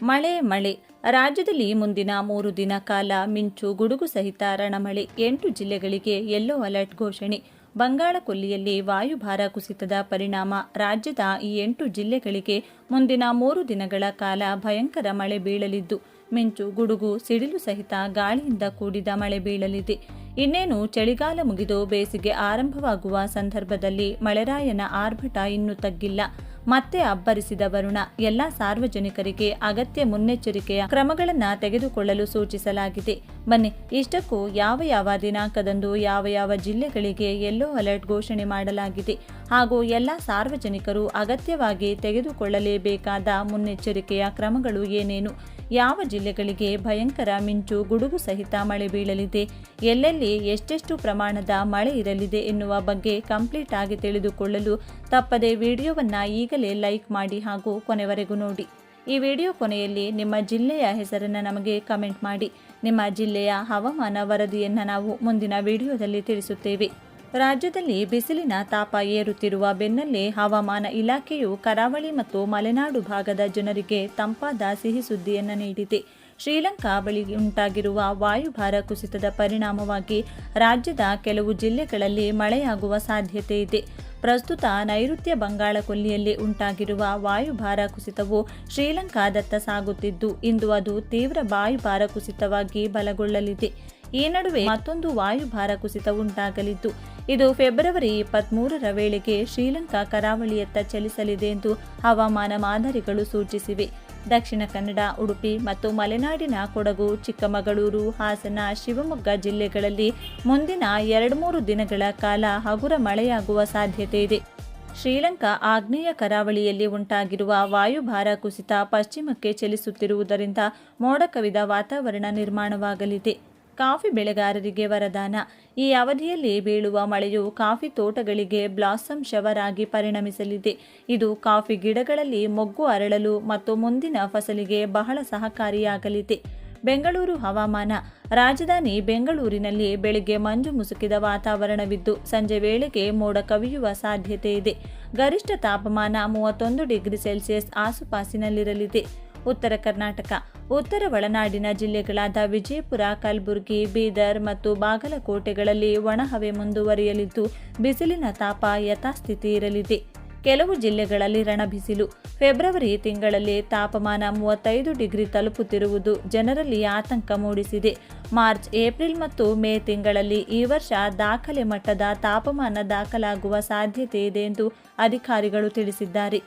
ಮಳೆ ರಾಜ್ಯದಲ್ಲಿ ಮುಂದಿನ 3 ದಿನ ಕಾಲ ಮಿಂಚು ಗುಡುಗು ಸಹಿತ ರಣಮಳೆ. 8 ಜಿಲ್ಲೆಗಳಿಗೆ ಯೆಲ್ಲೋ ಅಲರ್ಟ್ ಘೋಷಣೆ. ಬಂಗಾಳ ಕೊಲ್ಲಿಯಲ್ಲಿ ವಾಯುಭಾರ ಕುಸಿತದ ಪರಿಣಾಮ ರಾಜ್ಯದ ಈ 8 ಜಿಲ್ಲೆಗಳಿಗೆ ಮುಂದಿನ 3 ದಿನಗಳ ಕಾಲ ಭಯಂಕರ ಮಳೆ ಬೀಳಲಿದ್ದು, ಮಿಂಚು ಗುಡುಗು ಸಿಡಿಲು ಸಹಿತ ಗಾಳಿಯಿಂದ ಕೂಡಿದ ಮಳೆ ಬೀಳಲಿದೆ. ಇನ್ನೇನು ಚಳಿಗಾಲ ಮುಗಿದು ಬೇಸಿಗೆ ಆರಂಭವಾಗುವ ಸಂದರ್ಭದಲ್ಲಿ ಮಳೆರಾಯನ ಆರ್ಭಟ ಇನ್ನೂ ತಗ್ಗಿಲ್ಲ. ಮತ್ತೆ ಅಬ್ಬರಿಸಿದ ವರುಣ. ಎಲ್ಲ ಸಾರ್ವಜನಿಕರಿಗೆ ಅಗತ್ಯ ಮುನ್ನೆಚ್ಚರಿಕೆಯ ಕ್ರಮಗಳನ್ನು ತೆಗೆದುಕೊಳ್ಳಲು ಸೂಚಿಸಲಾಗಿದೆ. ಬನ್ನಿ, ಇಷ್ಟಕ್ಕೂ ಯಾವ ದಿನಾಂಕದಂದು ಯಾವ ಜಿಲ್ಲೆಗಳಿಗೆ ಯೆಲ್ಲೋ ಅಲರ್ಟ್ ಘೋಷಣೆ ಮಾಡಲಾಗಿದೆ ಹಾಗೂ ಎಲ್ಲ ಸಾರ್ವಜನಿಕರು ಅಗತ್ಯವಾಗಿ ತೆಗೆದುಕೊಳ್ಳಲೇಬೇಕಾದ ಮುನ್ನೆಚ್ಚರಿಕೆಯ ಕ್ರಮಗಳು ಏನೇನು, ಯಾವ ಜಿಲ್ಲೆಗಳಿಗೆ ಭಯಂಕರ ಮಿಂಚು ಗುಡುಗು ಸಹಿತ ಮಳೆ ಬೀಳಲಿದೆ, ಎಲ್ಲೆಲ್ಲಿ ಎಷ್ಟೆಷ್ಟು ಪ್ರಮಾಣದ ಮಳೆ ಇರಲಿದೆ ಎನ್ನುವ ಬಗ್ಗೆ ಕಂಪ್ಲೀಟ್ ಆಗಿ ತಿಳಿದುಕೊಳ್ಳಲು ತಪ್ಪದೆ ವಿಡಿಯೋವನ್ನು ಈಗಲೇ ಲೈಕ್ ಮಾಡಿ ಹಾಗೂ ಕೊನೆವರೆಗೂ ನೋಡಿ. ಈ ವಿಡಿಯೋ ಕೊನೆಯಲ್ಲಿ ನಿಮ್ಮ ಜಿಲ್ಲೆಯ ಹೆಸರನ್ನು ನಮಗೆ ಕಮೆಂಟ್ ಮಾಡಿ. ನಿಮ್ಮ ಜಿಲ್ಲೆಯ ಹವಾಮಾನ ವರದಿಯನ್ನು ನಾವು ಮುಂದಿನ ವಿಡಿಯೋದಲ್ಲಿ ತಿಳಿಸುತ್ತೇವೆ. ರಾಜ್ಯದಲ್ಲಿ ಬಿಸಿಲಿನ ತಾಪ ಏರುತ್ತಿರುವ ಬೆನ್ನಲ್ಲೇ ಹವಾಮಾನ ಇಲಾಖೆಯು ಕರಾವಳಿ ಮತ್ತು ಮಲೆನಾಡು ಭಾಗದ ಜನರಿಗೆ ತಂಪಾದ ಸಿಹಿ ಸುದ್ದಿಯನ್ನು ನೀಡಿದೆ. ಶ್ರೀಲಂಕಾ ಬಳಿ ಉಂಟಾಗಿರುವ ವಾಯುಭಾರ ಕುಸಿತದ ಪರಿಣಾಮವಾಗಿ ರಾಜ್ಯದ ಕೆಲವು ಜಿಲ್ಲೆಗಳಲ್ಲಿ ಮಳೆಯಾಗುವ ಸಾಧ್ಯತೆ ಇದೆ. ಪ್ರಸ್ತುತ ನೈಋತ್ಯ ಬಂಗಾಳ ಕೊಲ್ಲಿಯಲ್ಲಿ ಉಂಟಾಗಿರುವ ವಾಯುಭಾರ ಕುಸಿತವು ಶ್ರೀಲಂಕಾದತ್ತ ಸಾಗುತ್ತಿದ್ದು, ಇಂದು ಅದು ತೀವ್ರ ವಾಯುಭಾರ ಕುಸಿತವಾಗಿ ಬಲಗೊಳ್ಳಲಿದೆ. ಈ ನಡುವೆ ಮತ್ತೊಂದು ವಾಯುಭಾರ ಕುಸಿತ ಉಂಟಾಗಲಿದ್ದು, ಇದು ಫೆಬ್ರವರಿ 23ರ ವೇಳೆಗೆ ಶ್ರೀಲಂಕಾ ಕರಾವಳಿಯತ್ತ ಚಲಿಸಲಿದೆ ಎಂದು ಹವಾಮಾನ ಮಾದರಿಗಳು ಸೂಚಿಸಿವೆ. ದಕ್ಷಿಣ ಕನ್ನಡ, ಉಡುಪಿ ಮತ್ತು ಮಲೆನಾಡಿನ ಕೊಡಗು, ಚಿಕ್ಕಮಗಳೂರು, ಹಾಸನ, ಶಿವಮೊಗ್ಗ ಜಿಲ್ಲೆಗಳಲ್ಲಿ ಮುಂದಿನ 2-3 ದಿನಗಳ ಕಾಲ ಹಗುರ ಮಳೆಯಾಗುವ ಸಾಧ್ಯತೆ ಇದೆ. ಶ್ರೀಲಂಕಾ ಆಗ್ನೇಯ ಕರಾವಳಿಯಲ್ಲಿ ಉಂಟಾಗಿರುವ ವಾಯುಭಾರ ಕುಸಿತ ಪಶ್ಚಿಮಕ್ಕೆ ಚಲಿಸುತ್ತಿರುವುದರಿಂದ ಮೋಡ ಕವಿದ ವಾತಾವರಣ ನಿರ್ಮಾಣವಾಗಲಿದೆ. ಕಾಫಿ ಬೆಳೆಗಾರರಿಗೆ ವರದಾನ. ಈ ಅವಧಿಯಲ್ಲಿ ಬೀಳುವ ಮಳೆಯು ಕಾಫಿ ತೋಟಗಳಿಗೆ ಬ್ಲಾಸಮ್ ಶವರ್ ಆಗಿ ಪರಿಣಮಿಸಲಿದೆ. ಇದು ಕಾಫಿ ಗಿಡಗಳಲ್ಲಿ ಮೊಗ್ಗು ಅರಳಲು ಮತ್ತು ಮುಂದಿನ ಫಸಲಿಗೆ ಬಹಳ ಸಹಕಾರಿಯಾಗಲಿದೆ. ಬೆಂಗಳೂರು ಹವಾಮಾನ. ರಾಜಧಾನಿ ಬೆಂಗಳೂರಿನಲ್ಲಿ ಬೆಳಗ್ಗೆ ಮಂಜು ಮುಸುಕಿದ ವಾತಾವರಣವಿದ್ದು, ಸಂಜೆ ವೇಳೆಗೆ ಮೋಡ ಕವಿಯುವ ಸಾಧ್ಯತೆ ಇದೆ. ಗರಿಷ್ಠ ತಾಪಮಾನ 31 ಡಿಗ್ರಿ ಸೆಲ್ಸಿಯಸ್ ಆಸುಪಾಸಿನಲ್ಲಿರಲಿದೆ. ಉತ್ತರ ಕರ್ನಾಟಕ. ಉತ್ತರ ಒಳನಾಡಿನ ಜಿಲ್ಲೆಗಳಾದ ವಿಜಯಪುರ, ಕಲಬುರಗಿ, ಬೀದರ್ ಮತ್ತು ಬಾಗಲಕೋಟೆಗಳಲ್ಲಿ ಒಣಹವೆ ಮುಂದುವರಿಯಲಿದ್ದು, ಬಿಸಿಲಿನ ತಾಪ ಯಥಾಸ್ಥಿತಿ ಇರಲಿದೆ. ಕೆಲವು ಜಿಲ್ಲೆಗಳಲ್ಲಿ ರಣಬಿಸಿಲು. ಫೆಬ್ರವರಿ ತಿಂಗಳಲ್ಲಿ ತಾಪಮಾನ 35 ಡಿಗ್ರಿ ತಲುಪುತ್ತಿರುವುದು ಜನರಲ್ಲಿ ಆತಂಕ ಮೂಡಿಸಿದೆ. ಮಾರ್ಚ್, ಏಪ್ರಿಲ್ ಮತ್ತು ಮೇ ತಿಂಗಳಲ್ಲಿ ಈ ವರ್ಷ ದಾಖಲೆ ಮಟ್ಟದ ತಾಪಮಾನ ದಾಖಲಾಗುವ ಸಾಧ್ಯತೆ ಇದೆ ಎಂದು ಅಧಿಕಾರಿಗಳು ತಿಳಿಸಿದ್ದಾರೆ.